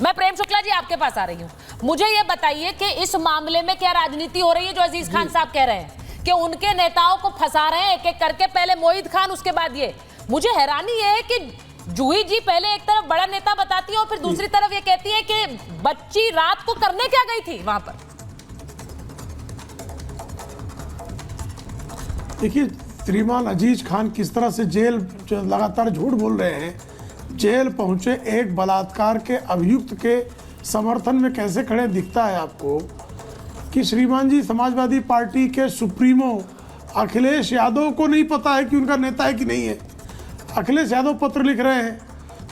मैं प्रेम शुक्ला जी आपके पास आ रही हूँ। मुझे ये बताइए कि इस मामले में क्या राजनीति हो रही है जो अजीज खान साहब कह रहे हैं कि उनके नेताओं को फंसा रहे हैं एक एक करके, पहले मोहित खान उसके बाद ये। मुझे हैरानी ये है कि जूही जी पहले एक तरफ बड़ा नेता बताती है और फिर दूसरी तरफ ये कहती है कि बच्ची रात को करने क्या गई थी वहां पर। देखिए श्रीमान अजीज खान किस तरह से जेल लगातार झूठ बोल रहे हैं। जेल पहुंचे एक बलात्कार के अभियुक्त के समर्थन में कैसे खड़े दिखता है आपको कि श्रीमान जी समाजवादी पार्टी के सुप्रीमो अखिलेश यादव को नहीं पता है कि उनका नेता है कि नहीं है। अखिलेश यादव पत्र लिख रहे हैं।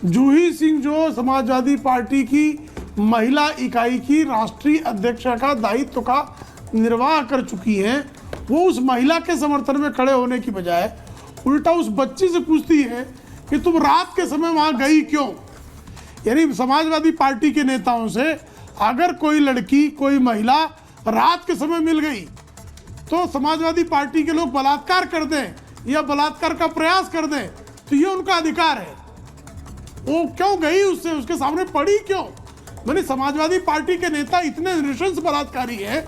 जूही सिंह जो समाजवादी पार्टी की महिला इकाई की राष्ट्रीय अध्यक्षा का दायित्व का निर्वाह कर चुकी हैं, वो उस महिला के समर्थन में खड़े होने की बजाय उल्टा उस बच्ची से पूछती है कि तुम रात के समय वहां गई क्यों। यानी समाजवादी पार्टी के नेताओं से अगर कोई लड़की कोई महिला रात के समय मिल गई तो समाजवादी पार्टी के लोग बलात्कार कर दें या बलात्कार का प्रयास कर दें तो ये उनका अधिकार है। वो क्यों गई उससे, उसके सामने पड़ी क्यों। मैंने समाजवादी पार्टी के नेता इतने नृशंस बलात्कारी है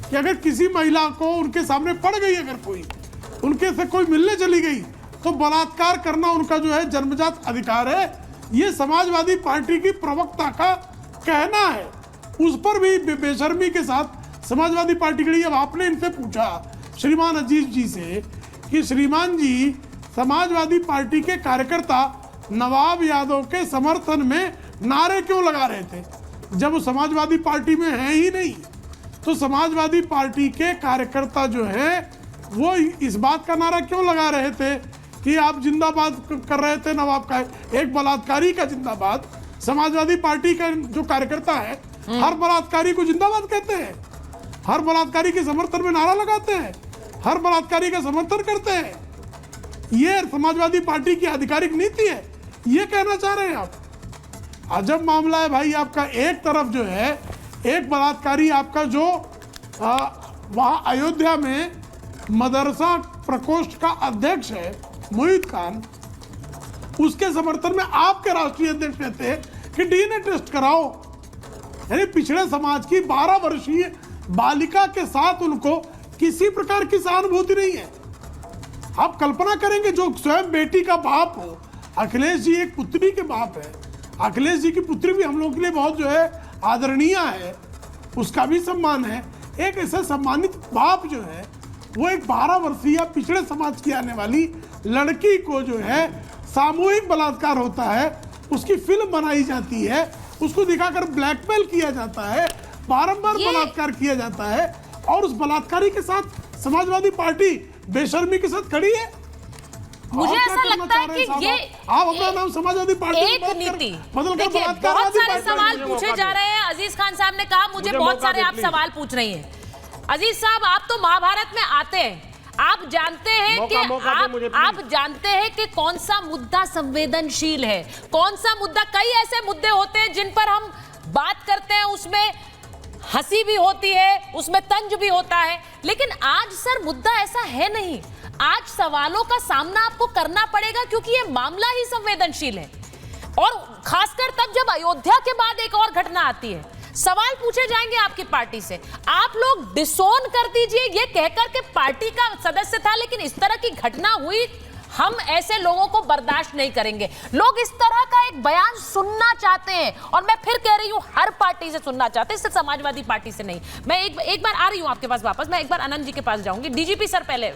कि अगर किसी महिला को उनके सामने पड़ गई, अगर कोई उनके से कोई मिलने चली गई तो बलात्कार करना उनका जो है जन्मजात अधिकार है। ये समाजवादी पार्टी की प्रवक्ता का कहना है। उस पर भी बेशर्मी के साथ समाजवादी पार्टी के लिए अब आपने इनसे पूछा श्रीमान अजीज जी से कि श्रीमान जी समाजवादी पार्टी के कार्यकर्ता नवाब यादव के समर्थन में नारे क्यों लगा रहे थे जब वो समाजवादी पार्टी में है ही नहीं। तो समाजवादी पार्टी के कार्यकर्ता जो है वो इस बात का नारा क्यों लगा रहे थे कि आप जिंदाबाद कर रहे थे नवाब का, एक बलात्कारी का जिंदाबाद। समाजवादी पार्टी का जो कार्यकर्ता है हर बलात्कारी को जिंदाबाद कहते हैं, हर बलात्कारी के समर्थन में नारा लगाते हैं, हर बलात्कारी का समर्थन करते हैं। ये समाजवादी पार्टी की आधिकारिक नीति है, ये कहना चाह रहे हैं आप। अजब मामला है भाई आपका। एक तरफ जो है एक बलात्कारी आपका जो वहाँ अयोध्या में मदरसा प्रकोष्ठ का अध्यक्ष है मोहित खान, उसके समर्थन में आपके राष्ट्रीय अध्यक्ष कहते हैं कि डीएनए टेस्ट कराओ। यानी पिछड़े समाज की 12 वर्षीय बालिका के साथ उनको किसी प्रकार की सहानुभूति नहीं है। आप कल्पना करेंगे जो स्वयं बेटी का बाप हो, अखिलेश जी एक पुत्री के बाप है, अखिलेश जी की पुत्री भी हम लोगों के लिए बहुत जो है आदरणीय है, उसका भी सम्मान है। एक ऐसा सम्मानित बाप जो है वो एक 12 वर्षीय पिछड़े समाज की आने वाली लड़की को जो है सामूहिक बलात्कार होता है, उसकी फिल्म बनाई जाती है, उसको दिखाकर ब्लैकमेल किया जाता है, बारंबार बलात्कार किया जाता है और उस बलात्कारी के साथ समाजवादी पार्टी बेशर्मी के साथ खड़ी है। मुझे ऐसा लगता है कि ये आप अपना नाम समाजवादी पार्टी एक नीति देखिए, बहुत सारे सवाल पूछे जा रहे हैं। अजीज खान साहब ने कहा मुझे बहुत सारे आप सवाल पूछ रही हैं। अजीज साहब आप तो महाभारत में आते हैं, आप जानते हैं कि आप जानते हैं कि कौन सा मुद्दा संवेदनशील है, कौन सा मुद्दा। कई ऐसे मुद्दे होते हैं जिन पर हम बात करते हैं, उसमें हंसी भी होती है, उसमें तंज भी होता है, लेकिन आज सर मुद्दा ऐसा है नहीं। आज सवालों का सामना आपको करना पड़ेगा क्योंकि ये मामला ही संवेदनशील है और खासकर तब जब अयोध्या के बाद एक और घटना आती है। सवाल पूछे जाएंगे आपकी पार्टी से, आप लोग डिसोन कर दीजिए ये कहकर के पार्टी का सदस्य था, लेकिन इस तरह की घटना हुई, हम ऐसे लोगों को बर्दाश्त नहीं करेंगे। लोग इस तरह का एक बयान सुनना चाहते हैं और मैं फिर कह रही हूं हर पार्टी से सुनना चाहते हैं, सिर्फ समाजवादी पार्टी से नहीं। मैं एक बार आ रही हूं आपके पास वापस, मैं एक बार आनंद जी के पास जाऊंगी। डीजीपी सर, पहले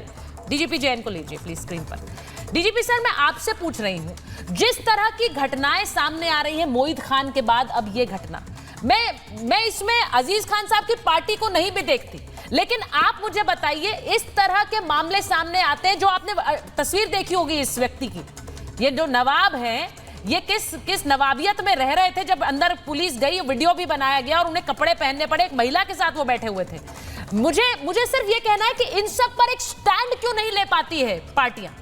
डीजीपी जैन को लीजिए प्लीज स्क्रीन पर। डीजीपी सर, मैं आपसे पूछ रही हूं, जिस तरह की घटनाएं सामने आ रही है मोहित खान के बाद अब ये घटना, मैं इसमें अजीज खान साहब की पार्टी को नहीं भी देखती, लेकिन आप मुझे बताइए इस तरह के मामले सामने आते हैं, जो आपने तस्वीर देखी होगी इस व्यक्ति की, ये जो नवाब हैं, ये किस नवाबियत में रह रहे थे जब अंदर पुलिस गई, वीडियो भी बनाया गया और उन्हें कपड़े पहनने पड़े, एक महिला के साथ वो बैठे हुए थे। मुझे सिर्फ ये कहना है कि इन सब पर एक स्टैंड क्यों नहीं ले पाती है पार्टियां।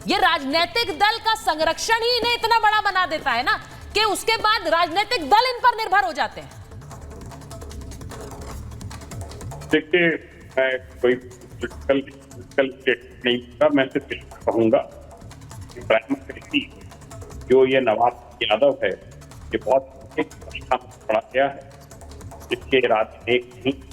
ये राजनीतिक दल का संरक्षण ही इन्हें इतना बड़ा बना देता है ना कि उसके बाद राजनीतिक दल इन पर निर्भर हो जाते हैं। देखिए, मैं कोई नहीं था, मैं सिर्फ कहूंगा जो ये नवाब यादव है, ये बहुत पड़ा गया है, इसके इरादे एक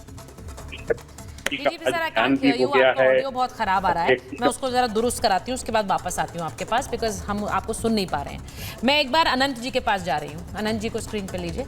नहीं, ऑडियो बहुत खराब आ रहा है, मैं उसको जरा दुरुस्त कराती हूँ, उसके बाद वापस आती हूँ आपके पास, बिकॉज हम आपको सुन नहीं पा रहे हैं। मैं एक बार अनंत जी के पास जा रही हूँ। अनंत जी को स्क्रीन पे लीजिए।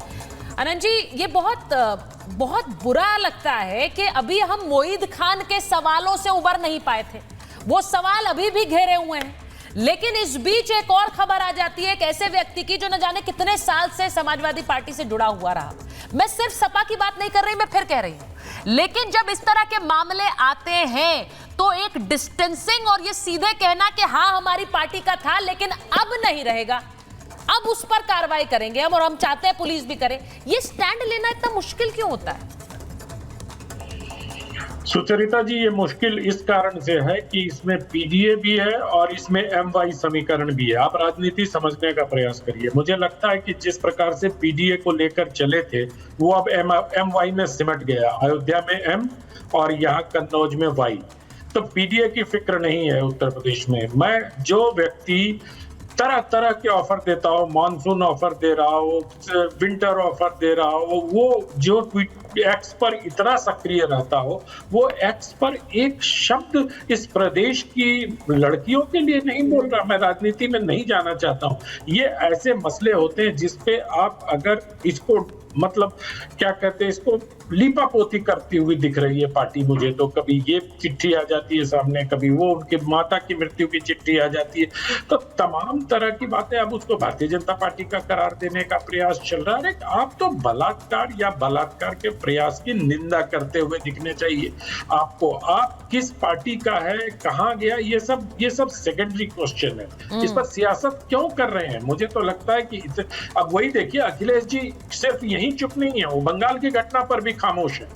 अनंत जी, ये बहुत बुरा लगता है कि अभी हम मोईद खान के सवालों से उबर नहीं पाए थे, वो सवाल अभी भी घेरे हुए हैं, लेकिन इस बीच एक और खबर आ जाती है एक ऐसे व्यक्ति की जो न जाने कितने साल से समाजवादी पार्टी से जुड़ा हुआ रहा। मैं सिर्फ सपा की बात नहीं कर रही, मैं फिर कह रही हूं, लेकिन जब इस तरह के मामले आते हैं तो एक डिस्टेंसिंग और ये सीधे कहना कि हाँ हमारी पार्टी का था लेकिन अब नहीं रहेगा, अब उस पर कार्रवाई करेंगे हम, और हम चाहते हैं पुलिस भी करे, ये स्टैंड लेना इतना मुश्किल क्यों होता है? सुचरिता जी, ये मुश्किल इस कारण से है कि इसमें पीडीए भी है और इसमें एमवाई समीकरण भी है। आप राजनीति समझने का प्रयास करिए। मुझे लगता है कि जिस प्रकार से पीडीए को लेकर चले थे वो अब एमवाई में सिमट गया। अयोध्या में एम और यहाँ कन्नौज में वाई। तो पीडीए की फिक्र नहीं है उत्तर प्रदेश में। मैं जो व्यक्ति तरह तरह के ऑफर देता हो, मानसून ऑफर दे रहा हो, विंटर ऑफर दे रहा हो, वो जो ट्वीट एक्स पर इतना सक्रिय रहता हो, वो एक्स पर एक शब्द इस प्रदेश की लड़कियों के लिए नहीं बोल रहा। मैं राजनीति में नहीं जाना चाहता हूँ। ये ऐसे मसले होते हैं जिसपे आप अगर इसको मतलब क्या कहते हैं, इसको लीपापोती करती हुई दिख रही है पार्टी मुझे। तो कभी ये चिट्ठी आ जाती है सामने, कभी वो उनके माता की मृत्यु की चिट्ठी आ जाती है, तो तमाम तरह की बातें अब उसको भारतीय जनता पार्टी का करार देने का प्रयास चल रहा है। आप तो बलात्कार या बलात्कार के प्रयास की निंदा करते हुए दिखने चाहिए आपको। आप किस पार्टी का है, कहाँ गया, ये सब सेकेंडरी क्वेश्चन है। इस पर सियासत क्यों कर रहे हैं? मुझे तो लगता है कि अब वही देखिए, अखिलेश जी सिर्फ यही चुप नहीं है, वो बंगाल की घटना पर भी खामोश है,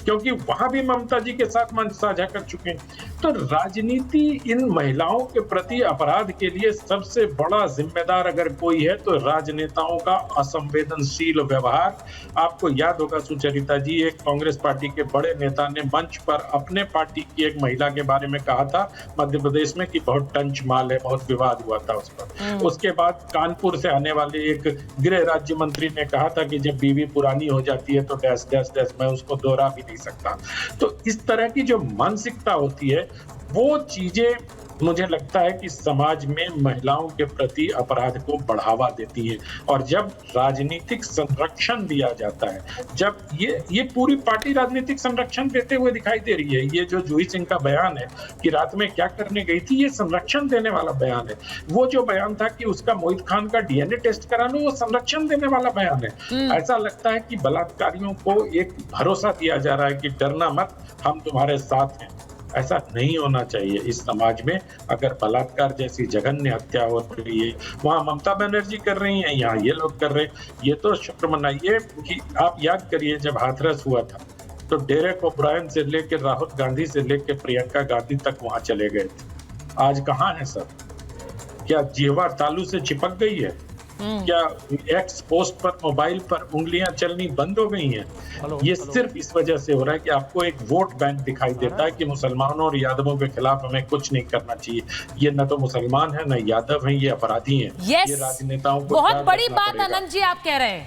क्योंकि वहां भी ममता जी के साथ मंच साझा कर चुके हैं। तो राजनीति इन महिलाओं के प्रति अपराध के लिए सबसे बड़ा जिम्मेदार अगर कोई है तो राजनेताओं का असंवेदनशील व्यवहार। आपको याद होगा सुचरिता जी, एक कांग्रेस पार्टी के बड़े नेता ने मंच पर अपने पार्टी की एक महिला के बारे में कहा था मध्य प्रदेश में कि बहुत टंच माल है, बहुत विवाद हुआ था उस पर। उसके बाद कानपुर से आने वाले एक गृह राज्य मंत्री ने कहा था कि जब बीवी पुरानी हो जाती है तो डैश डैश डैश, मैं उसको दोहरा भी नहीं सकता। तो इस तरह की जो मानसिकता होती है, वो चीजें मुझे लगता है कि समाज में महिलाओं के प्रति अपराध को बढ़ावा देती है। और जब राजनीतिक संरक्षण दिया जाता है, जब ये पूरी पार्टी राजनीतिक संरक्षण देते हुए दिखाई दे रही है। ये जो जूही सिंह का बयान है कि रात में क्या करने गई थी, ये संरक्षण देने वाला बयान है। वो जो बयान था कि उसका मोहित खान का डीएनए टेस्ट कराना, वो संरक्षण देने वाला बयान है। ऐसा लगता है कि बलात्कारियों को एक भरोसा दिया जा रहा है कि डरना मत, हम तुम्हारे साथ हैं। ऐसा नहीं होना चाहिए इस समाज में। अगर बलात्कार जैसी जघन्य हत्या हो रही है, वहां ममता बनर्जी कर रही हैं, यहाँ ये लोग कर रहे हैं, ये तो शुक्र मनाइए कि आप याद करिए जब हाथरस हुआ था तो डेरेक ओब्रायन से लेकर राहुल गांधी से लेकर प्रियंका गांधी तक वहां चले गए थे। आज कहाँ है सब? क्या जीवा तालू से चिपक गई है? क्या एक्स पोस्ट पर मोबाइल पर उंगलियां चलनी बंद हो गई हैं? ये सिर्फ इस वजह से हो रहा है कि आपको एक वोट बैंक दिखाई देता है कि मुसलमानों और यादवों के खिलाफ हमें कुछ नहीं करना चाहिए। ये न तो मुसलमान है न यादव हैं, ये अपराधी हैं। ये राजनेताओं को बहुत बड़ी बात अनंत जी आप कह रहे हैं।